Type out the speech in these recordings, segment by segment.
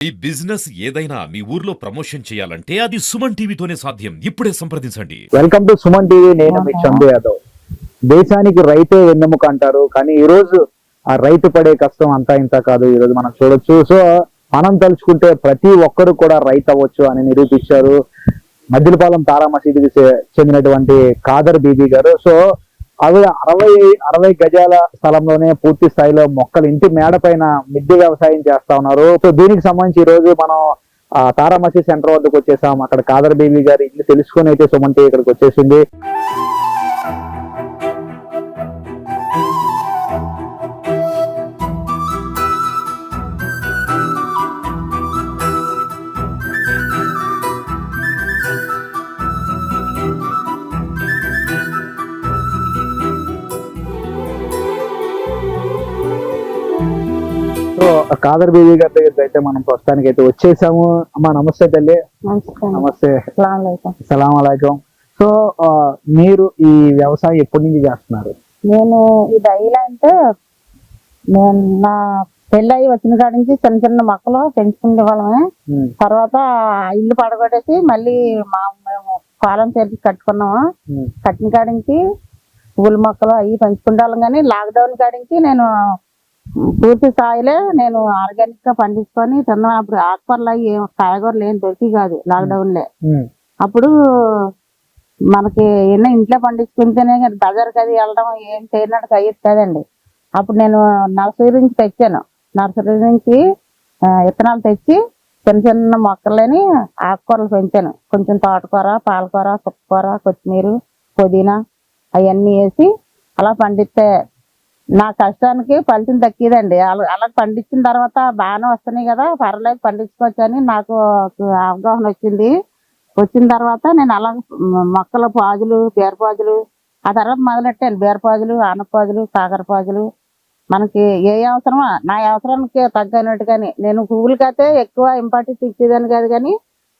ఈ బిజినెస్ ఏదైనా మీ ఊర్లో ప్రమోషన్ చేయాలంటే అది సుమన్ టీవీతోనే సాధ్యం. ఇప్పుడే సంప్రదించండి. Welcome to Suman TV. నేను మీ చందు యాదవ్. దేశానికి రైతే వెన్నెముక అంటారు, కానీ ఈ రోజు ఆ రైతు పడే కష్టం అంతా ఇంత కాదు. ఈ రోజు మనం చూడొచ్చు. సో మనం తలుచుకుంటే ప్రతి ఒక్కరు కూడా రైతు అవ్వచ్చు అని నిరూపించారు మద్దిలపాలెం తారా మసీదుకి చెందినటువంటి ఖాదర్ బీబీ గారు. సో అవి 60 గజాల స్థలంలోనే పూర్తి స్థాయిలో మొక్కలు ఇంటి మేడ పైన మిద్దె వ్యవసాయం చేస్తా ఉన్నారు. సో దీనికి సంబంధించి ఈ రోజు మనం తారా మసీద్ సెంటర్ వద్దకు వచ్చేసాం. అక్కడ ఖాదర్ బీబీ గారి ఇల్లు తెలుసుకొని అయితే సుమన్ టీవీ ఇక్కడికి వచ్చేసింది. సో ఖాదర్ బీబీ గారి దగ్గరికి అయితే మనం ప్రస్తుతానికి అయితే వచ్చేసాము. అమ్మా నమస్తే తల్లి. నమస్తే. సలాం అలైకుం. సో మీరు ఈ వ్యవసాయం ఎప్పటి నుంచి చేస్తున్నారు? నేను ఇది అయ్యిలా అంటే నేను నా పెళ్ళి వచ్చిన కాడి నుంచి చిన్న చిన్న మొక్కలు పెంచుకునే వాళ్ళమే. తర్వాత ఇల్లు పడగొట్టేసి మళ్ళీ మేము కాలం చేసి కట్టుకున్నాము. కట్టిన కాడి నుంచి పూల మొక్కలు అవి పెంచుకుంటే వాళ్ళం. కానీ లాక్డౌన్ కాడించి నేను పూర్తి స్థాయిలో నేను ఆర్గానిక్ గా పండించుకొని తిన్నాను. అప్పుడు ఆకుకూరలు అవి కాయగూరలు ఏం దొరికి కాదు లాక్డౌన్ లో. అప్పుడు మనకి ఎన్నో ఇంట్లో పండించుకుంటేనే బజార్కి అది వెళ్ళడం ఏం చేయనట్టు అయ్యేది కదండి. అప్పుడు నేను నర్సరీ నుంచి తెచ్చాను. నర్సరీ నుంచి విత్తనాలు తెచ్చి చిన్న చిన్న మొక్కలని ఆకుకూరలు పెంచాను. కొంచెం తోటకూర, పాలకూర, చుక్కకూర, కొత్తిమీర, పుదీనా అవన్నీ వేసి అలా పండిస్తే నా కష్టానికి ఫలితం దక్కిదండి. అలా పండించిన తర్వాత బాగానే వస్తున్నాయి కదా, పర్లేదు పండించుకోవచ్చు అని నాకు అవగాహన వచ్చింది. వచ్చిన తర్వాత నేను అలా మొక్కల పాజులు, బీరపాజులు ఆ తర్వాత మొదలెట్టాను. బీరపాజులు, ఆనపాజులు, కాకరపాజులు మనకి ఏ అవసరమో నా అవసరానికి తగ్గనట్టుగాని. నేను పువ్వులకైతే ఎక్కువ ఇంపార్టెన్స్ ఇచ్చేదాన్ని కాదు, కానీ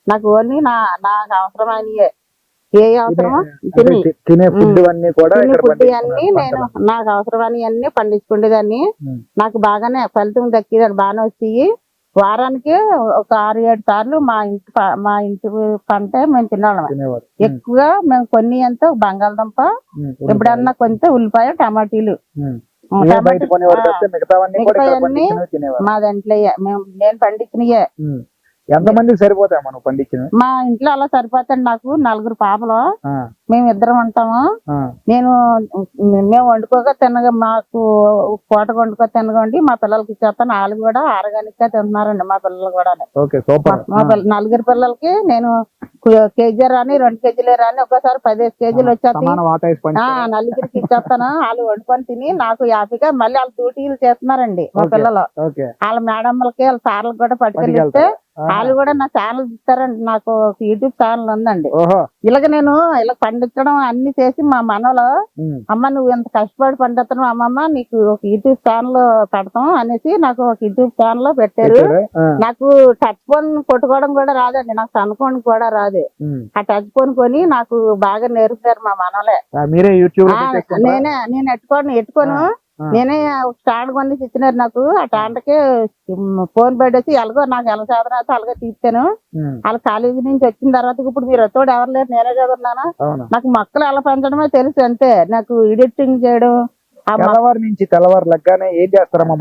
నాకు ఓన్లీ నాకు అవసరమైనయే ఏ అవసరమో తినే ఫుడ్ అన్ని కూడా ఫుడ్ అన్ని నేను నాకు అవసరమని అన్ని పండించుకునేదాన్ని. నాకు బాగానే ఫలితం దక్కిదాన్ని, బాగానే వచ్చి వారానికి ఒక 6-7 సార్లు మా ఇంటి పంట మేము తినాలి. ఎక్కువగా మేము కొన్ని అంతా బంగాళదుంప, ఎప్పుడన్నా కొంత ఉల్లిపాయ, టమాటీలు, మిగతావన్నీ మా దాంట్లో నేను పండించినయే. ఎంతమందికి సరిపోతాయి మనం పండించిన? మా ఇంట్లో అలా సరిపోతాండి. నాకు 4 పాపలు, మేము ఇద్దరం ఉంటాము. మేము వండుకోగా తినగా మాకు పూట వండుకో తినగండి మా పిల్లలకి ఇచ్చేస్తాను. వాళ్ళు కూడా ఆర్గానిక్ గా తింటున్నారండి మా పిల్లలు కూడా. మా 4 పిల్లలకి నేను కేజీ రాని 2 కేజీలే రాని ఒక్కసారి 15 కేజీలు వచ్చేస్తాయి. నలుగురికి ఇచ్చేస్తాను. వాళ్ళు వండుకొని తిని నాకు హ్యాపీగా మళ్ళీ వాళ్ళు డ్యూటీలు చేస్తున్నారండి మా పిల్లలు. వాళ్ళ మేడమ్మలకి వాళ్ళ సార్లకు కూడా పట్టుకెళ్ళిస్తే వాళ్ళు కూడా నా ఛానల్ ఇస్తారండి. నాకు యూట్యూబ్ ఛానల్ ఉందండి. ఇలాగ నేను ఇలా పండించడం అన్ని చేసి మా మనలో అమ్మ నువ్వు ఎంత కష్టపడి పండిస్తున్నావు అమ్మమ్మ, నీకు ఒక యూట్యూబ్ ఛానల్ పెడతాం అనేసి నాకు ఒక యూట్యూబ్ ఛానల్ పెట్టారు. నాకు టచ్ ఫోన్ కొట్టుకోవడం కూడా రాదండి, నాకు సన్ ఫోన్ కూడా రాదు. ఆ టచ్ ఫోన్ కొని నాకు బాగా నేర్పారు మా మనలే. నేను ఎట్టుకోను నేనే స్టాండ్ కొని ఇచ్చినారు నాకు. ఆ స్టాండ్కి ఫోన్ పెట్టేసి ఎలాగో నాకు ఎలా చదవనా అలాగే తీస్తాను. వాళ్ళ కాలేజీ నుంచి వచ్చిన తర్వాత ఇప్పుడు మీరు తోడు ఎవరు లేరు, నేనే చదువున్నాను. నాకు మొక్కలు ఎలా పెంచడమే తెలుసు అంతే. నాకు ఎడిటింగ్ చేయడం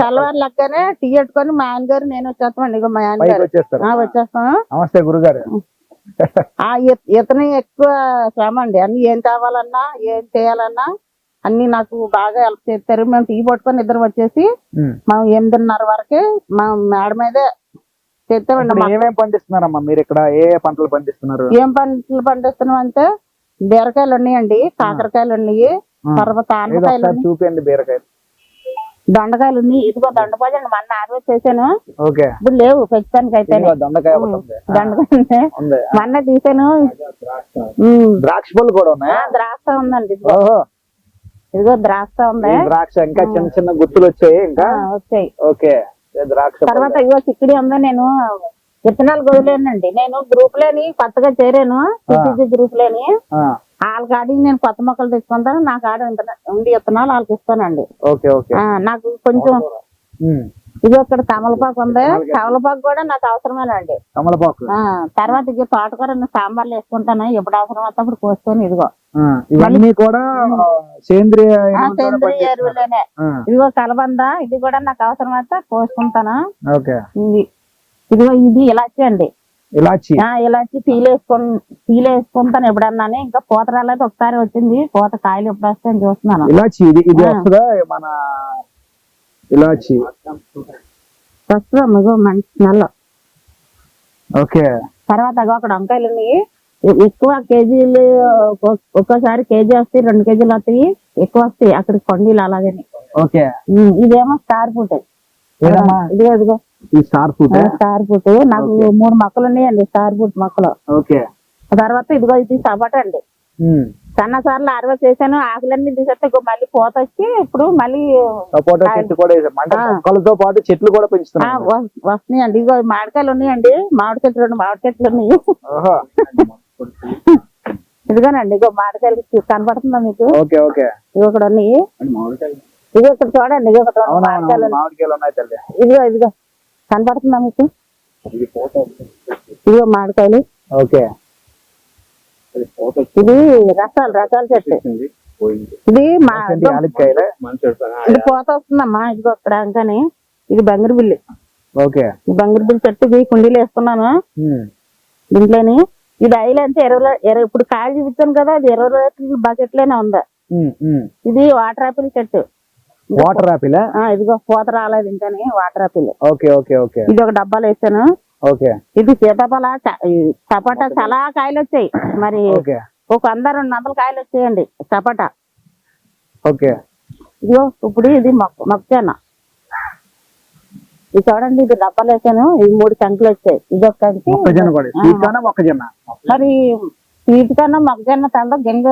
తెల్లవారు లెక్కనే టీ పెట్టుకొని మా ఆయన గారు నేను వచ్చేస్తామండి. ఇక మా ఆయన గారు వచ్చేస్తాం. నమస్తే గురుగారు. ఇతను ఎక్కువ శ్రమ అండి. అన్ని ఏం కావాలన్నా ఏం చేయాలన్నా అన్ని నాకు బాగా హెల్ప్ చేస్తారు. మేము టీ పట్టుకొని ఇద్దరు వచ్చేసి మేము 8:30 వరకే మా మేడ మీదే చేస్తామండి. ఏమేమి పండిస్తున్నారమ్మా మీరు ఇక్కడ? ఏ పంటలు పండిస్తున్నారు? ఏం పంటలు పండిస్తున్నాం అంటే బీరకాయలు ఉన్నాయండి, కాకరకాయలు ఉన్నాయి, తర్వాత ఆనకాయలు చూపించండి. బీరకాయలు, దొండకాయలు ఉన్నాయి. ఇదిగో దొండపాజండి మొన్న ఆర్వేజ్ చేశాను, ఇప్పుడు లేవు ప్రస్తుతానికి అయితే. దొండకాయ మొన్న తీసాను. ద్రాక్ష పళ్ళు కూడా ఉన్నాయి. ద్రాక్ష ఉందండి, ఇదిగో ద్రాక్ష ఉంది. ద్రాక్ష ఇంకా చిన్న చిన్న గుర్తులు వచ్చాయి, ఇంకా వచ్చాయి. ఓకే ద్రాక్ష. తర్వాత ఇగో చిక్కుడి ఉంది. నేను విత్తనాలు వదిలేనండి. నేను గ్రూప్ లేని కొత్తగా చేరాను, గ్రూప్ లేని. వాళ్ళ కాడికి నేను కొత్త మొక్కలు తెచ్చుకుంటాను. నా కాడ ఉండి విత్తనాలు వాళ్ళకి ఇస్తానండి. నాకు కొంచెం ఇది ఇక్కడ తమలపాకు ఉంది, తమలపాకు కూడా నాకు అవసరమేనండి. తమలపాకు. తర్వాత ఇది తోటకూర సాంబార్లు వేసుకుంటాను, ఎప్పుడు అవసరం వస్తే అప్పుడు కోసుకొని. ఇదిగో ఇవన్నీ కూడా సేంద్రియ సేంద్రియ ఎరువులేనే. ఇదిగో కలబంద, ఇది కూడా నాకు అవసరం అయితే కోసుకుంటాను. ఇదిగో ఇది ఇలాచి అండి, ఇలాచి. ఇలాచి టీలు వేసుకుంటాను ఎప్పుడన్నా. ఇంకా పూత రాలేదు, ఒకసారి వచ్చింది పూత, కాయలు ఎప్పుడు వస్తాయని చూస్తున్నాను. ఇలాచి ఇది వస్తుందా మన ఇలాచి? వస్తుందా మీకు మంచి స్మెల్. ఓకే. తర్వాత అక్కడ వంకాయలు ఉన్నాయి, ఎక్కువ కేజీలు, ఒక్కోసారి కేజీ వస్తాయి, 2 కేజీలు వస్తాయి, ఎక్కువ వస్తాయి అక్కడికి కొండీలు అలాగని. ఓకే. ఇదేమో స్టార్ ఫ్రూట్. ఇదిగో ఇదిగో ఈ స్టార్ ఫ్రూట్. స్టార్ ఫ్రూట్ నాకు 3 మొక్కలు ఉన్నాయండి, స్టార్ ఫ్రూట్ మొక్కలు. ఓకే. తర్వాత ఇదిగో ఇది సపోటా అండి. సన్నసార్లు హార్వెస్ట్ చేశాను, ఆకులన్నీ తీసేస్తే మళ్ళీ పూత వచ్చి ఇప్పుడు మళ్ళీ సపోటా చెట్టు కూడా మొక్కలతో పాటు చెట్లు కూడా పెంచుతున్నాయి. వస్తున్నాయండి. ఇదిగో మామిడికాయలు ఉన్నాయండి, మామిడి చెట్లు 2 మామిడి చెట్లు ఉన్నాయి. ఇదిగోనండి, ఇగో మామిడికాయలు కనపడుతుందా మీకు? ఓకే. ఓకే. ఇవి ఇక్కడ ఉన్నాయి, ఇదిగో ఇక్కడ చూడండి, ఇదిగో ఇక్కడ మామిడికాయలు ఉన్నాయి తల్లి. ఇదిగో ఇదిగో కనపడుతుందా మీకు? ఇదిగో మామిడికాయలు. ఓకే. ఇది రసాల చెట్టు. ఇది ఇది పూత వస్తుందమ్మా. ఇదిగో ఇక్కడ అంకాని ఇది బంగిరిబిల్లి. ఓకే. ఈ బంగిరిబిల్లి చెట్టుకి కుండీలు వేసుకున్నాను దీంట్లోని. ఇది ఐలు అంటే 20 ఇప్పుడు కాయలు చూపించాను కదా, అది 20 లీటర్ల బకెట్లోనే ఉందా. ఇది వాటర్ ఆపిల్ చెట్టు. Water apple. ఇదిగో పూత రాలేదు ఇంకాని, water apple. Okay. Okay. Okay. ఇది ఒక డబ్బాలు వేసాను. ఓకే. ఇది సీతాఫల, సపోటా చాలా కాయలు వచ్చాయి. మరి ఒక 100-200 కాయలు వచ్చాయండి సపోటా. ఓకే. ఇదిగో ఇప్పుడు ఇది మొక్కజొన్న. ఇది చూడండి, ఇది డబ్బాలు వేసాను, ఇది 3 కంకులు వచ్చాయి. ఇది ఒక కంకి. మొక్కజొన్న. మరి స్వీట్ కన్నా మొక్కజొన్న తల గింజ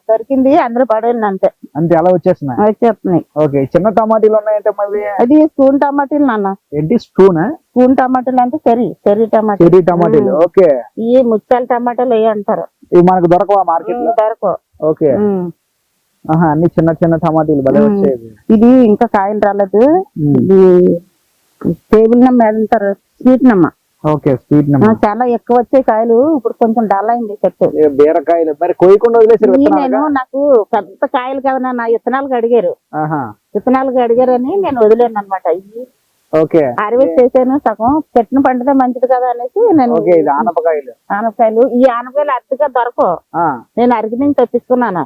దొరికింది, అందరూ పడేయండి అంతే. అంతే అలా వచ్చేస్తున్నాయి. ఓకే. చిన్న టమాటీలు ఉన్నాయంటే మళ్ళీ అది స్పూన్ టమాటీలు నాన్న. ఏంటి స్పూన్? స్పూన్ టమాటాలు అంటే చెర్రీ టమాటీలు. ఓకే. ఈ ముత్యాల టమాటాలు ఏ అంటారు. ఇవి మనకు దొరకవా మార్కెట్ లో? దొరకవు. ఓకే. అన్ని చిన్న టమాటీలు భలే వచ్చాయి. ఇది ఇంకా కాయలు రాలేదు. ఇది టేబుల్ నమ్మ అంటారు, స్వీట్ నమ్మ. ఓకే. స్వీట్ నమ్మ చాలా ఎక్కువ వచ్చాయి కాయలు. ఇప్పుడు కొంచెం డల్ అయింది చెట్టు. బీరకాయలు మరి కోయకుండా వదిలేసారు. నేను నాకు పెద్ద కాయలు కదా నా విత్తనాలకు అడిగారు అని నేను వదిలేను అనమాట. ఓకే. హార్వెస్ట్ చేశాను, సగం చెట్టును పండితే మంచిది కదా అనేసి నేను. ఆనపకాయలు. ఈ ఆనపకాయలు అతిగా దొరకవు, నేను అరికి నుంచి తెప్పించుకున్నాను.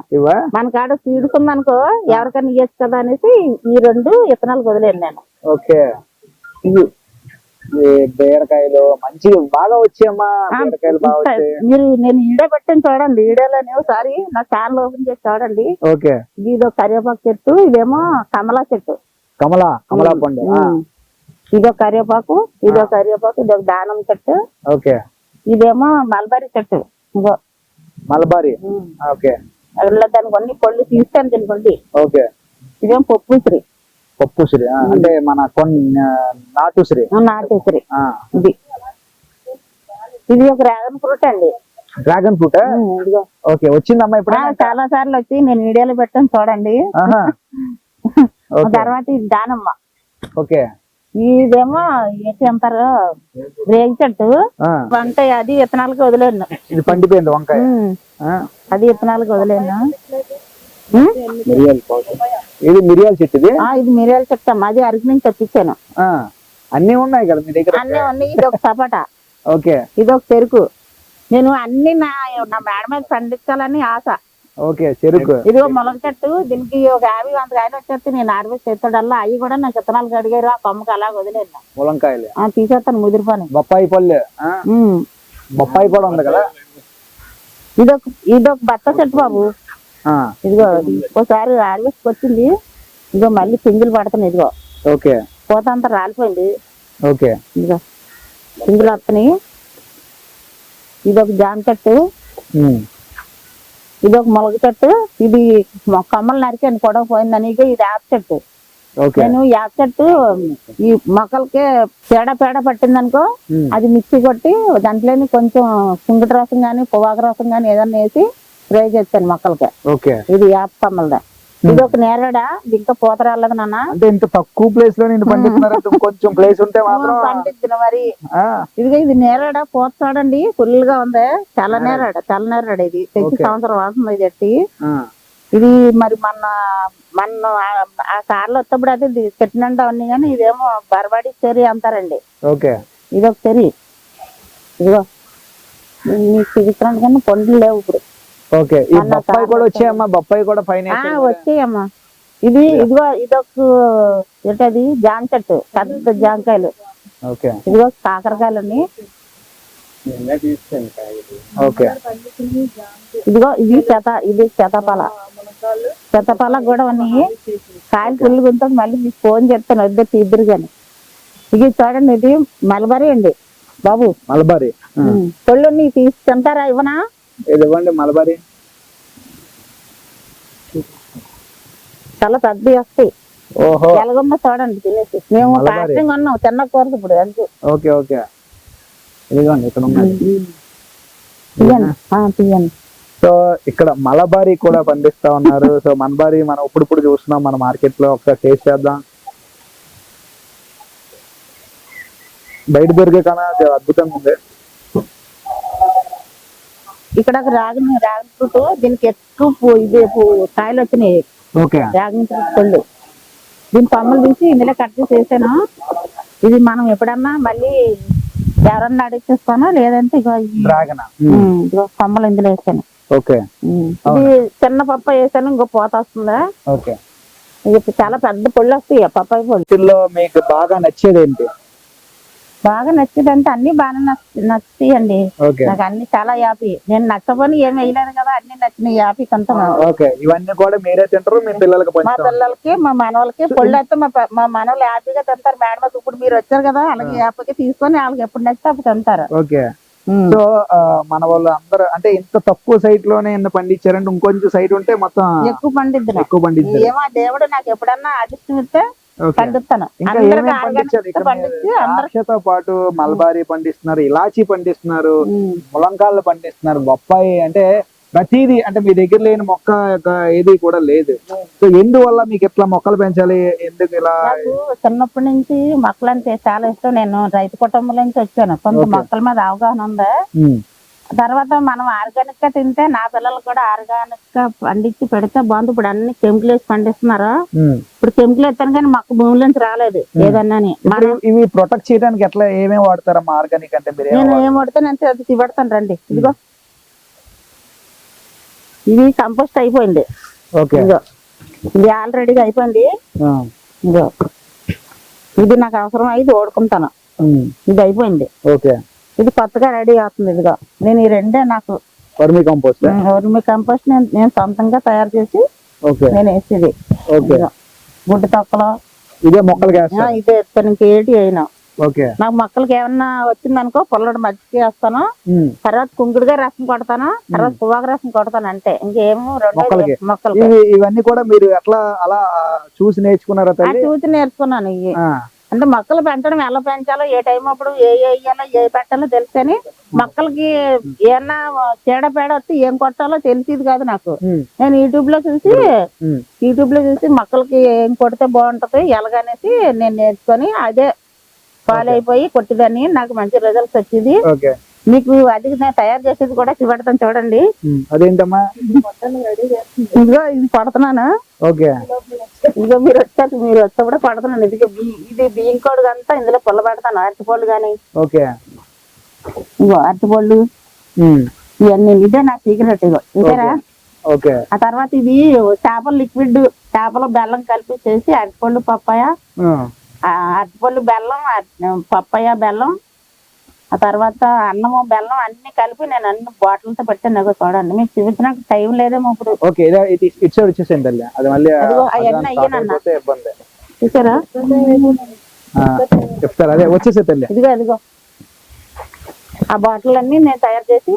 మన కాడ సీడ్స్ ఉందనుకో ఎవరికైనా ఇవ్వచ్చు కదా అనేసి ఈ 2 విత్తనాలకు వదిలేను నేను. ఓకే. బీరకాయలు మంచి బాగా వచ్చాయమ్మా. బీరకాయలు బాగా వచ్చాయి. నేను ఈడే పెట్టాను చూడండి, ఈడేలోనే ఒకసారి నా ఛానల్ ఓపెన్ చేసి చూడండి. ఓకే. ఇదో కరివేపాకు చెట్టు, ఇదేమో కమలా చెట్టు. కమలా పండు. ఇదో కరివేపాకు, ఇదొక దానం చెట్టు. ఓకే. ఇదేమో మల్బరీ చెట్టు. ఇగో మల్బరీ. ఓకే. దానికి కొన్ని పళ్ళు తీస్తాను తినుకోండి. ఓకే. ఇదేమో పప్పుశ్రీ అంటే మన నాటుశ్రీ. ఇది ఒక డ్రాగన్ ఫ్రూట్ అండి. Dragon fruit. ఓకే. వచ్చిందమ్మా ఇప్పుడు? చాలా సార్లు వచ్చి నేను వీడియోలో పెట్టాను చూడండి. తర్వాత ఇది దానమ్మ. ఓకే. ఇదేమో ఏంటి అంటారు, రేగి చెట్టు. వంకాయ అది విత్తనాలకు వదిలేను. ఇది పండిపోయింది వంకాయ. అది విత్తనాలకు వదిలేను. ఇది మిరియాల చెట్టు. ఇది మిరియాల చెట్టు అమ్మా, అది అరకు నుంచి తెప్పించాను. అన్ని ఉన్నాయి కదా మీ దగ్గర? అన్ని ఉన్నాయి. ఇది ఒక సపోటా. ఓకే. ఇది ఒక చెరుకు. నేను అన్ని నా మేడ మీద పండించాలని ఆశ. ఓకే. చెరుకు. ఇది ఒక మొలక చెట్టు, దీనికి ఒక 50-100 కాయలు వచ్చేస్తే నేను హార్వెస్ట్ చేస్తాడల్లా. అవి కూడా నాకు విత్తనాలు అడిగారు, ఆ కొమ్మకి అలా వదిలేను. ములంకాయలు తీసేస్తాను ముదిరిపోయి. బొప్పాయి పళ్ళు. బొప్పాయి కూడా ఉంది కదా. ఇదొక బత్త చెట్టు బాబు. ఇదిగో ఒకసారి హార్వెస్ట్ వచ్చింది, ఇదిగో మళ్ళీ పిందులు పడుతున్నాయి. ఇదిగో. ఓకే. పూత అంతా రాలిపోయింది. ఓకే. ఇదిగో పిందులు వస్తున్నాయి. ఇదొక జామ చెట్టు, ఇదొక మొలక చెట్టు. ఇది కొమ్మలు నరికాను పొడవ పోయిందని. ఇది యాప చెట్టు. నేను యాప చెట్టు ఈ మొక్కలకి పేడ పట్టిందనుకో, అది మిక్సీ కొట్టి దాంట్లోని కొంచెం కుంగటి రసం గాని పొగాకు రసం గాని ఏదన్నా వేసి స్ప్రే చేస్తాను మొక్కలకి. ఇది యాప కొమ్మలదా. ఇది ఒక నేరడా, ఇది ఇంకా పూత రాలేదు నాన్న. అంటే ఇంత తక్కువ ప్లేస్ లో నేను పండిస్తున్నారంటే కొంచెం ప్లేస్ ఉంటే మాత్రం పండిద్దిన మరి. ఆ, ఇదిగో ఇది నేరడా, పూత చూడండి ఫుల్ గా ఉంది. తెల్ల నేరడా ఇది తెచ్చి సంవత్సరం వాడుతుంది ఇది చెట్టి. ఆ, ఇది మరి మన ఆ కార్లో వచ్చేప్పుడు అయితే ఇది పెట్టినంట అన్ని, కానీ ఇదేమో బరబాడి చెరి అంటారండి. ఓకే. ఇది ఒక చెరి. ఇదిగో మీకు చూపిస్తున్నాను కానీ పండ్లు లేవు ఇప్పుడు. ఓకే. ఈ బొప్పాయి కూడా వచ్చాయమ్మా, బొప్పాయి కూడా పైన వచ్చాయమ్మా. ఇదిగో ఇదొక ఏంటది జామ చెట్టు, పెద్ద జామకాయలు. ఓకే. ఇదిగో కాకరకాయలు అన్ని. ఓకే. ఇదిగో ఇది శతపాల కూడా ఉన్నాయి. కాయలు పుల్లుగా ఉంటుంది. మళ్ళీ మీకు ఫోన్ చేస్తాను వద్ద తీద్దరు కానీ. ఇది చూడండి, ఇది మలబరీ అండి బాబు. మలబారీ పళ్ళు నీ తీసి తింటారా? ఇవ్వనా? ఇది ఇవ్వండి మలబారీ. చాలా పెద్దవి వస్తాయి. ఓహో. ఎలాగుందో చూడండి తినేసి. మేము ప్యాకింగ్ ఉన్నాం తిన్నకూడదు ఇప్పుడు అంతే. ఓకే. ఓకే. ఇదిగోండి ఇక్కడ ఉన్నది. తీయండి. సో ఇక్కడ మలబారీ కూడా పండిస్తా ఉన్నారు. సో మలబారీ మనం ఇప్పుడు చూస్తున్నాం మన మార్కెట్ లో. ఒకసారి టేస్ట్ చేద్దాం. బయట దొరికే కన్నా అద్భుతంగా ఉంది. ఇక్కడ డ్రాగన్ ఫ్రూట్, దీనికి ఎక్కువ కాయలు వచ్చినాయి. ఓకే. డ్రాగన్ ఫ్రూట్ పళ్ళు. దీని కొమ్మలు తీసి ఇందులో కట్ చేసి వేసాను. ఇది మనం ఎప్పుడన్నా మళ్ళీ ఎవరన్నా అడిగేస్తాను, లేదంటే డ్రాగన్ కొమ్మలు ఇందులో వేసాను. ఓకే. ఇది చిన్న పప్ప వేసాను, ఇంకో పోత వస్తుందా. ఓకే. ఇది చాలా పెద్ద పళ్ళు వస్తాయి పప్పాయి పళ్ళు. మీకు బాగా నచ్చేది ఏంటి? బాగా నచ్చేదంటే అన్ని బాగా నచ్చుతాయండి. ఓకే. నాకు అన్ని చాలా హ్యాపీ. నేను నచ్చబోని ఏమి వేయలేదు కదా, అన్ని నచ్చినాయి. హ్యాపీ కొంత. ఓకే. ఇవన్నీ కూడా మీరే తింటారు మీ పిల్లలకి? మా పిల్లలకి మా మనవలకి పళ్ళు అయితే మా మనవలు హ్యాపీగా తింటారు. మేడం ఇప్పుడు మీరు వచ్చారు కదా, అలాగే హ్యాపీగా తీసుకొని వాళ్ళకి ఎప్పుడు నచ్చితే అప్పుడు తింటారు. ఓకే. సో మన వాళ్ళు అందరూ అంటే ఇంత తక్కువ సైట్ లోనే ఎన్ని పండించారంటే ఇంకొంచెం సైట్ ఉంటే మొత్తం ఎక్కువ పండిద్దాం. ఎక్కువ పండించారు. ఏమో దేవుడు నాకు ఎప్పుడన్నా అదృష్టం ఇస్తే పండిస్తాను. ఇంకా ఏమేమి పండించారు? ద్రాక్షతో పాటు మల్బారీ పండిస్తున్నారు, ఇలాచీ పండిస్తున్నారు, ములంకాళ్ళు పండిస్తున్నారు, బొప్పాయి. అంటే ప్రతిదీ అంటే మీ దగ్గర లేని మొక్క ఏది కూడా లేదు. సో ఎందువల్ల మీకు ఎట్లా మొక్కలు పెంచాలి? ఎందుకు ఇలా? చిన్నప్పటి నుంచి మొక్కలు అంటే చాలా ఇష్టం. నేను రైతు కుటుంబం నుంచి వచ్చాను. కొంత మొక్కల మీద అవగాహన ఉందా. తర్వాత మనం ఆర్గానిక్ గా తింటే నా పిల్లలు కూడా ఆర్గానిక్ గా పండించి పెడితే బాగుంది. ఇప్పుడు అన్ని కెమికల్ వేసి పండిస్తున్నారు. ఇప్పుడు కెమికల్ వేస్తాను కానీ మొక్క భూమి నుంచి రాలేదు ఏదన్నా. ఇవి ప్రొటెక్ట్ చేయడానికి ఎట్లా ఏమేమి వాడతారమ్మా ఆర్గానిక్ అంటే? నేను ఏం వాడతానంటే అది చూపెడతాను రండి. ఇదిగో ఇది కంపోస్ట్ అయిపోయింది. ఇదిగో ఇది ఆల్రెడీగా అయిపోయింది. ఇదిగో ఇది నాకు అవసరం అయ్యి ఓడుకుంటాను. ఇది అయిపోయింది. ఓకే. ఇది కొత్తగా రెడీ అవుతుంది. ఇదిగో నేను ఈ రెండే నాకు వర్మి కంపోస్ట్ నేను సొంతంగా తయారు చేసి నేను వేసేది. గుడ్డు తొక్కలు ఇదే మొక్కలకి ఇదే ఇంకేటి అయినా. ఓకే. నాకు మొక్కలకి ఏమన్నా వచ్చిందనుకో పొల్లడు మజ్జిగ వేస్తాను, తర్వాత కుంకుడుగా రసం కొడతాను, తర్వాత పువ్వాగ రసం కొడతాను. అంటే ఇంకేమో మొక్కలు. ఇవన్నీ కూడా మీరు ఎట్లా అలా చూసి నేర్చుకున్నారా? చూసి నేర్చుకున్నాను. ఇవి అంటే మొక్కలు పెంచడం ఎలా పెంచాలో, ఏ టైం అప్పుడు ఏ వేయాలో ఏ పెట్టాలో తెలుసు. కానీ మొక్కలకి ఏమన్నా చీడపేడ వస్తే ఏం కొట్టాలో తెలిసేది కాదు నాకు. నేను యూట్యూబ్ లో చూసి మొక్కలకి ఏం కొడితే బాగుంటది ఎలాగనేసి నేను నేర్చుకొని అదే ఫాలో అయిపోయి కొట్టిదాన్ని. నాకు మంచి రిజల్ట్స్ వచ్చేది. మీకు అది నేను తయారు చేసేది కూడా చూపెడతాను చూడండి. అదేంటమ్మా? ఇదిగో ఇది కొడుతున్నాను. ఇదిగో మీరు వచ్చా కూడా కొడుతున్నాను. ఇది బియ్యం కోడు అంతా ఇందులో పుల్ల పెడతాను. అరటిపళ్ళు గాని ఇగో అరటిపళ్ళు ఇవన్నీ. ఇదే నా సీక్రెట్. ఇగో ఇంకేరా. ఆ తర్వాత ఇది చేపల లిక్విడ్, చేపల బెల్లం కలిపి చేసి అరటిపళ్ళు పప్పాయ, అరటిపళ్ళు బెల్లం, పప్పాయ బెల్లం, ఆ తర్వాత అన్నము బెల్లం అన్ని కలిపి నేను అన్ని బాటిల్తో పెట్టాను. చూడండి మీకు చూపించడానికి టైం లేదేమో ఇప్పుడు. అవన్నీ అయ్యానన్నా చూసారా? ఇదిగో ఆ బాటిల్ అన్ని నేను తయారు చేసి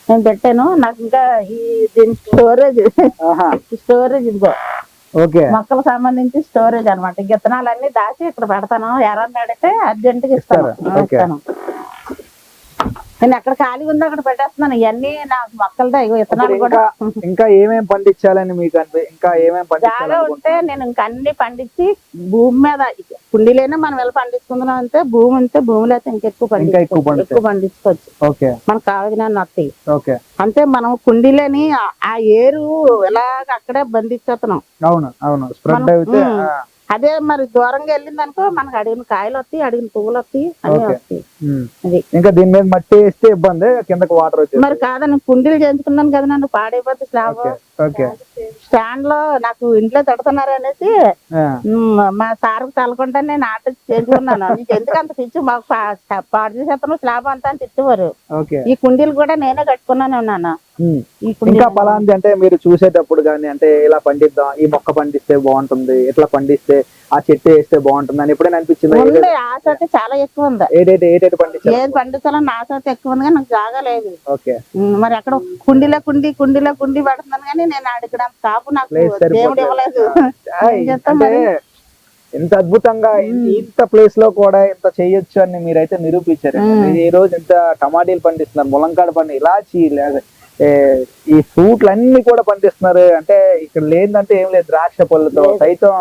నేను పెట్టాను. నాకు ఇంకా దీని స్టోరేజ్ ఇదిగో మొక్కలకు సంబంధించి స్టోరేజ్ అనమాట. విత్తనాలన్నీ దాచి ఇక్కడ పెడతాను. ఎవరన్నా అడిగితే అర్జెంట్ గా ఇస్తాను. నేను ఎక్కడ ఖాళీ ఉందో అక్కడ పెట్టేస్తున్నాను. ఇవన్నీ నాకు మొక్కలతో ఇగో విత్తనాలు కూడా ఇంకా ఏమేం పండించాలని మీకు ఇంకా ఏమేం జాగా ఉంటే పండించాలనుకుంటున్నారు? నేను ఇంకా అన్ని పండించి భూమి మీద కుండీలైనా మనం ఎలా పండించుకుందాం అంటే భూమి ఉంటే భూమిలో అయితే ఇంకెక్కువ ఎక్కువ పండించుకోవచ్చు. ఓకే మనకు కావాల్సిన వస్తాయి. ఓకే అంటే మనం కుండీలని ఆ ఏరు ఎలాగ అక్కడే బంధించేస్తున్నాం. అవును అవును స్ప్రెడ్ అయితే అదే మరి దూరంగా వెళ్ళింది అనుకో మనకు అడిగిన కాయలు వస్తాయి, అడిగిన పువ్వులు వస్తాయి, అన్ని ఓకే. వస్తాయి. ఉమ్. అది ఇంకా దీని మీద మట్టి వేస్తే ఇబ్బంది, కిందకి వాటర్ వచ్చేది. మరి కాదని కుండీలు చేయించుకున్నాను కదా, నన్ను పాడైపోతే స్లాబ్ ఓకే ఓకే స్టాండ్ లో నాకు ఇంట్లో తడుతున్నారు అనేసి ఆ, మా సార్ తలకుండా నేను ఆట చేయించుకున్నాను. నీకు ఎందుకు అంత పిచ్చి, మాకు పాడు చేసేస్తాను స్లాబ్ అంతా అని తిట్టేవారు. ఓకే ఈ కుండీలు కూడా నేనే కట్టుకున్నాను నాన్న. ఉమ్. ఈ ఇంకా కుండీలు పలాంది అంటే మీరు చూసేటప్పుడు కానీ అంటే ఇలా పండిద్దాం, ఈ మొక్క పండిస్తే బాగుంటుంది, ఇట్లా పండిస్తే ఆ చెట్టు వేస్తే బాగుంటుంది అని ఎప్పుడైనా అనిపించిందా? ఉంది ఆశ అయితే చాలా ఎక్కువ ఉంది. ఏటేటి పండించారు? ఏది పండించాలని ఆశ అయితే ఎక్కువ ఉంది కానీ నాకు జాగా లేదు. ఓకే మరి అక్కడ కుండీలో కుండీ పెడుతున్నాను కానీ నేను ఇక్కడ కాపు నాకు ప్లేస్ దేవుడు ఇవ్వలేదు. ఏం చేస్తాం అంటే మరి? ఇంత అద్భుతంగా ఇంత ప్లేస్ లో కూడా ఇంత చేయొచ్చు అని మీరైతే నిరూపించారు. ఈ రోజు ఇంత టమాటీలు పండిస్తున్నారు, ములంకాడ పండి, ఇలాచి ఈ ఫ్రూట్లు అన్ని కూడా పండిస్తున్నారు. అంటే ఇక్కడ లేదంటే ఏం లేదు, ద్రాక్ష పళ్ళతో సైతం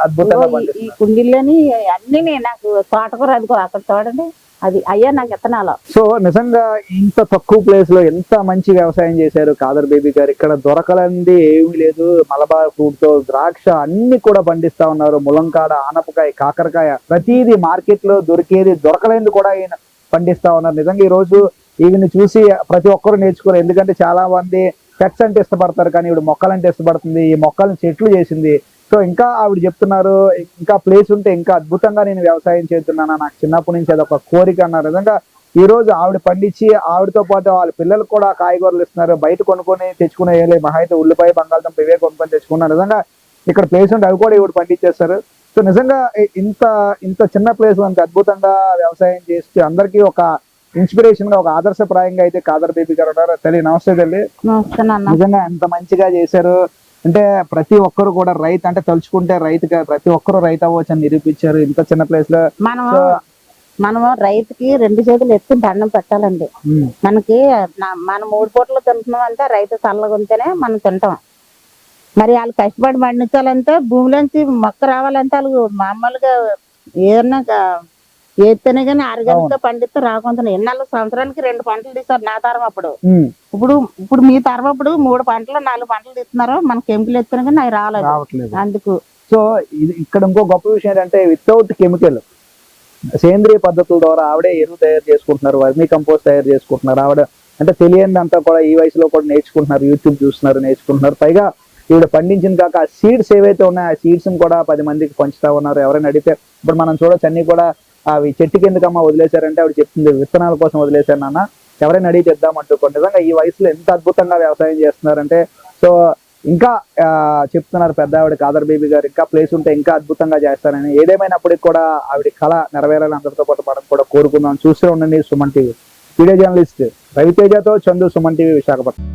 అద్భుతంగా ఈ పండిస్తున్నారు. కుండీల్లోని అన్ని నాకు తోటకూర అదిగో అక్కడ చూడండి, అది అయ్యా నాకు విత్తనాలు. సో నిజంగా ఇంత తక్కువ ప్లేస్ లో ఎంత మంచి వ్యవసాయం చేశారు కాదర్ బేబీ గారు. ఇక్కడ దొరకలంది ఏమీ లేదు, మలబార్ ఫ్రూట్ తో ద్రాక్ష అన్ని కూడా పండిస్తా ఉన్నారు. ములంకాడ, ఆనపకాయ, కాకరకాయ, ప్రతిదీ మార్కెట్ లో దొరికేది దొరకలేంది కూడా ఈయన పండిస్తా ఉన్నారు. నిజంగా ఈ రోజు ఈయన్ని చూసి ప్రతి ఒక్కరు నేర్చుకోరు. ఎందుకంటే చాలా మంది పెట్స్ అంటే ఇష్టపడతారు, కానీ ఈవిడ మొక్కలంటే ఇష్టపడుతుంది. ఈ మొక్కలను చెట్లు చేసింది. సో ఇంకా ఆవిడ చెప్తున్నారు, ఇంకా ప్లేస్ ఉంటే ఇంకా అద్భుతంగా నేను వ్యవసాయం చేస్తున్నాను, నాకు చిన్నప్పటి నుంచి అదొక కోరిక అన్నారు. నిజంగా ఈ రోజు ఆవిడ పండించి ఆవిడతో పాటు వాళ్ళ పిల్లలకు కూడా కాయగూరలు ఇస్తున్నారు. బయట కొనుక్కొని తెచ్చుకునే ఏలే, మహా అయితే ఉల్లిపాయ, బంగాళదుంప ఇవే కొనుక్కొని తెచ్చుకున్నారు. నిజంగా ఇక్కడ ప్లేస్ ఉంటే అవి కూడా ఈవిడ పండించేస్తారు. సో నిజంగా ఇంత చిన్న ప్లేస్ అంత అద్భుతంగా వ్యవసాయం చేసి అందరికీ ఒక ఇన్స్పిరేషన్ గా, ఒక ఆదర్శప్రాయంగా అయితే కాదర్ బేబీ గారు ఉన్నారు. తల్లి నమస్తే తల్లి. నిజంగా ఎంత మంచిగా చేశారు అంటే ప్రతి ఒక్కరు కూడా రైతు అంటే తలుచుకుంటే రైతుగా ప్రతి ఒక్కరు రైతు అవ్వచ్చు అని నిరూపించారు ఇంత చిన్న ప్లేస్ లో. మనము రైతుకి 2 చేతులు ఎత్తి దండం పెట్టాలండి. మనకి మనం 3 పూటలు తింటున్నాం అంటే రైతు చల్లగా ఉంటేనే మనం తింటాం. మరి వాళ్ళు కష్టపడి పండించాలంటే భూమిలోంచి మొక్క రావాలంటే వాళ్ళు మామూలుగా ఏదన్నా ఏతేనే కానీ 6 గంటలతో పండిస్తే రాకుండా ఎన్నాళ్ళు సంవత్సరానికి 2 పంటలు తీస్తారు. నా తరం అప్పుడు, ఇప్పుడు మీ తరం అప్పుడు 3 పంటలు 4 పంటలు తీస్తున్నారు. మన కెమికల్ ఎత్తున్నా కానీ అవి రావట్లేదు. అందుకు సో ఇక్కడ ఇంకో గొప్ప విషయం ఏంటంటే వితౌట్ కెమికల్ సేంద్రియ పద్ధతుల ద్వారా ఆవిడే ఎరువు తయారు చేసుకుంటున్నారు, వర్మీ కంపోస్ట్ తయారు చేసుకుంటున్నారు. ఆవిడ అంటే తెలియనిదంతా కూడా ఈ వయసులో కూడా నేర్చుకుంటున్నారు, యూట్యూబ్ చూస్తున్నారు, నేర్చుకుంటున్నారు. పైగా ఈవిడ పండించిన కాక ఆ సీడ్స్ ఏవైతే ఉన్నాయో ఆ సీడ్స్ కూడా 10 మందికి పంచుతా ఉన్నారు. ఎవరైనా అడిగితే ఇప్పుడు మనం చూడొచ్చు అన్ని కూడా అవి చెట్టు కిందకమ్మా వదిలేశారంటే ఆవిడ చెప్తుంది విత్తనాల కోసం వదిలేశారు నాన్న, ఎవరైనా అడిగి తెద్దామంటూ. నిజంగా ఈ వయసులో ఎంత అద్భుతంగా వ్యవసాయం చేస్తున్నారంటే సో ఇంకా చెప్తున్నారు పెద్ద ఆవిడ కాదర్ బేబీ గారు, ఇంకా ప్లేస్ ఉంటే ఇంకా అద్భుతంగా చేస్తారని. ఏదేమైనప్పటికీ కూడా ఆవిడ కళ నెరవేరాలని అందరితో పాటు మనం కూడా కోరుకుందాం. చూస్తూ ఉండండి సుమన్ టీవీ. వీడియో జర్నలిస్ట్ రవితేజతో చందు, సుమన్ టీవీ, విశాఖపట్నం.